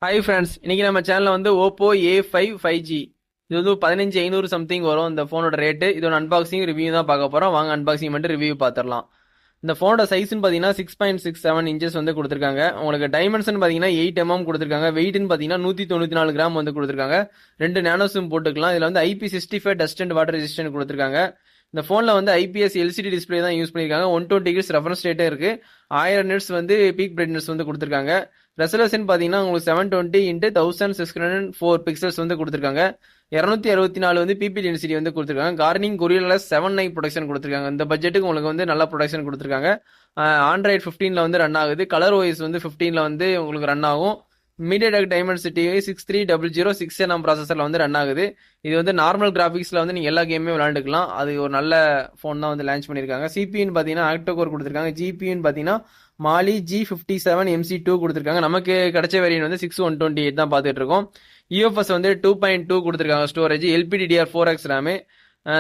Hi friends, இன்னைக்கு நம்ம சேனல்ல வந்து ஓப்போ A5 5G இது வந்து 15500 சம்திங் வரும். இந்த ஃபோனோட ரேட்டு. இதோட அன்பாக்சிங் ரிவ்யூ தான் பார்க்க போறோம். வாங்க அன்பாக்சிங் பண்ணிட்டு ரிவ்யூ பார்த்துடலாம். இந்த ஃபோனோட சைஸ்னு பார்த்தீங்கன்னா 6.67 இன்ச்சஸ் வந்து கொடுத்துருக்காங்க. உங்களுக்கு டைமென்ஷன் பார்த்தீங்கன்னா 8 mm கொடுத்துருக்காங்க. வெயிட்னு பார்த்தீங்கன்னா 194 கிராம் வந்து கொடுத்துருக்காங்க. 2 நானோ சிம் போட்டுக்கலாம். இதில் வந்து IP65 dust and water resistant கொடுத்துருக்காங்க. இந்த ஃபோனில் வந்து ஐபிஎஸ் எல்சிடி டிஸ்பிளே தான் யூஸ் பண்ணியிருக்காங்க. 120 ஹெர்ட்ஸ் ரெஃபரன்ஸ் ரேட்டே இருக்கு. 1000 நிட்ஸ் வந்து பீக் பிரைட்னஸ் வந்து கொடுத்துருக்காங்க. ரெசல்யூஷன் பார்த்தீங்கன்னா உங்களுக்கு 720 இன்ட்டு 1604 பிக்சல்ஸ் வந்து கொடுத்துருக்காங்க. 264 வந்து பிபி டென்சிட்டி வந்து கொடுத்துருக்காங்க. கார்னிங் கொரியால 7 ப்ரொடக்ஷன் கொடுத்துருக்காங்க. இந்த பட்ஜெட்டுக்கு உங்களுக்கு வந்து நல்ல ப்ரொடக்ஷன் கொடுத்துருக்காங்க. ஆண்ட்ராய்டு 15ல வந்து ரன் ஆகுது. கலர் ஓஎஸ் வந்து 15ல வந்து உங்களுக்கு ரன் ஆகும். மீடியாடெக் டைமென்சிட்டி 6300 6nm ப்ராசஸர்ல வந்து ரன் ஆகுது. இது வந்து நார்மல் கிராஃபிக்ஸ்ல வந்து நீங்க எல்லா கேமுமே விளையாண்டுக்கலாம். அது ஒரு நல்ல ஃபோன் தான் வந்து லான்ச் பண்ணிருக்காங்க. சிபியூன்னு பாத்தீங்கன்னா ஆக்டோகோர் கொடுத்துருக்காங்க. ஜிபியூன்னு பாத்தீங்கன்னா மாலி G57 MC2 கொடுத்துருக்காங்க. நமக்கு கிடைச்ச வேரியன்ட் வந்து 6128 தான் பார்த்துட்டு இருக்கோம். யூஎஃப்எஸ் வந்து 2.2 கொடுத்துருக்காங்க ஸ்டோரேஜ். LPDDR4X RAM.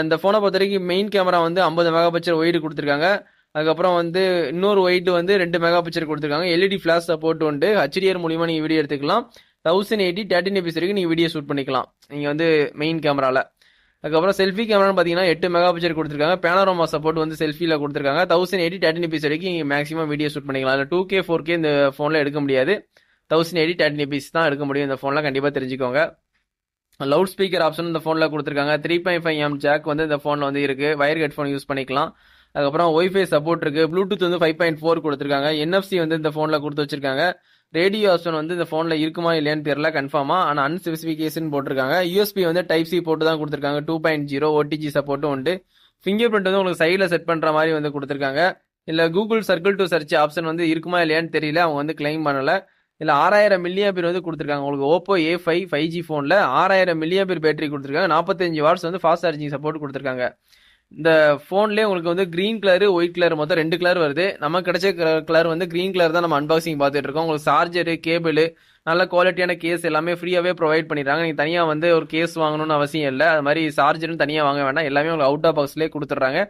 இந்த ஃபோனை பொறுத்த வரைக்கும் மெயின் கேமரா வந்து 50 மெகா பிக்சல் ஒய்டு கொடுத்துருக்காங்க. அதுக்கப்புறம் வந்து இன்னொரு ஒயிட் வந்து 2 மெகா பிக்சல் கொடுத்துருக்காங்க. எல்இடி ஃபிளாஷ் சப்போர்ட் உண்டு. HDR மூலியமா நீங்க வீடியோ எடுத்துக்கலாம். 1080 13fps வரைக்கும் நீங்க வீடியோ ஷூட் பண்ணிக்கலாம் நீங்க வந்து மெயின் கேமரால. அதுக்கப்புறம் செல்ஃபி கேமரான்னு பார்த்தீங்கன்னா 8 மெகா பிக்சல் கொடுத்துருக்காங்க. பேனோராமா சப்போர்ட் வந்து செல்ஃபியில் கொடுத்துருக்காங்க. 1080 13fps வரைக்கும் நீங்கள் மேக்ஸிமம் வீடியோ ஷூட் பண்ணிக்கலாம். அதில் 2K 4K இந்த ஃபோனில் எடுக்க முடியாது. 1080 13fps தான் எடுக்க முடியும் இந்த ஃபோனில். கண்டிப்பாக தெரிஞ்சுக்கோங்க. லவுட் ஸ்பீக்கர் ஆப்ஷன் இந்த ஃபோனில் கொடுத்துருக்காங்க. 3.5mm ஜாக் வந்து இந்த ஃபோனில் வந்து இருக்கு. வயர் ஹெட்ஃபோன் யூஸ் பண்ணிக்கலாம். அதுக்கப்புறம் ஒய்ஃபை சப்போர்ட் இருக்கு. ப்ளூடூத் வந்து 5.4 கொடுத்துருக்காங்க. NFC வந்து இந்த ஃபோனில் கொடுத்து வச்சிருக்காங்க. ரேடியோ ஆப்ஷன் வந்து இந்த ஃபோனில் இருக்குமா இல்லையான்னு தெரியல கன்ஃபார்மா. ஆனால் அன்ஸ்பெசிஃபிகேஷன் போட்டிருக்காங்க. யூஎஸ்பி வந்து டைப் சி போட்டு தான் கொடுத்துருக்காங்க. 2.0 OTG சப்போர்ட்டும் உண்டு. ஃபிங்கர் பிரிண்ட் வந்து உங்களுக்கு சைடில் செட் பண்ணுற மாதிரி வந்து கொடுத்துருக்காங்க. இல்லை Google circle to search option வந்து இருக்குமா இல்லையான்னு தெரியல. அவங்க வந்து கிளைம் பண்ணல. இதில் 6000 mAh வந்து கொடுத்துருக்காங்க. உங்களுக்கு ஓப்போ A5 5G ஃபோனில் 6000 mAh பேட்டரி கொடுத்துருக்காங்க. 45 வாட்ஸ் வந்து ஃபாஸ்ட் சார்ஜிங் சப்போர்ட் கொடுத்துருக்காங்க. இந்த ஃபோன்லேயே உங்களுக்கு வந்து கிரீன் கலர் ஒயிட் கலர் மொத்தம் 2 கலர் வருது. நமக்கு கிடைச்ச கலர் வந்து கிரீன் கலர் தான் நம்ம அன்பாக்சிங் பார்த்துட்டு இருக்கோம். உங்களுக்கு சார்ஜரு கேபிள் நல்ல குவாலிட்டியான கேஸ் எல்லாமே ஃப்ரீயாகவே ப்ரொவைட் பண்ணிடுறாங்க. நீங்கள் தனியாக வந்து ஒரு கேஸ் வாங்கணும்னு அவசியம் இல்லை. அது மாதிரி சார்ஜரும் தனியாக வாங்க வேண்டாம். எல்லாமே உங்களுக்கு அவுட் ஆஃப் பாக்ஸ்லேயே கொடுத்துட்றாங்க.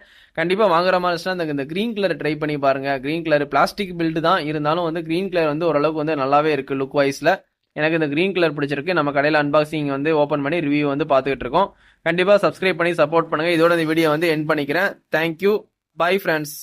கண்டிப்பாக வாங்குற மாதிரி இருந்துச்சுன்னா இந்த கிரீன் கலர் ட்ரை பண்ணி பாருங்க. கிரீன் கலர் பிளாஸ்டிக் பில்டு தான் இருந்தாலும் வந்து கிரீன் கலர் வந்து ஓரளவுக்கு வந்து நல்லாவே இருக்கு லுக் வைஸ்ல. எனக்கு இந்த கிரீன் கலர் பிடிச்சிருக்கு. நம்ம கடையில் அன்பாக்சிங் வந்து ஓப்பன் பண்ணி ரிவ்யூ வந்து பார்த்துக்கிட்டு இருக்கோம். கண்டிப்பாக சப்ஸ்கிரைப் பண்ணி சப்போர்ட் பண்ணுங்க. இதோட இந்த வீடியோ வந்து எண்ட் பண்ணிக்கிறேன். தேங்க்யூ. Bye friends.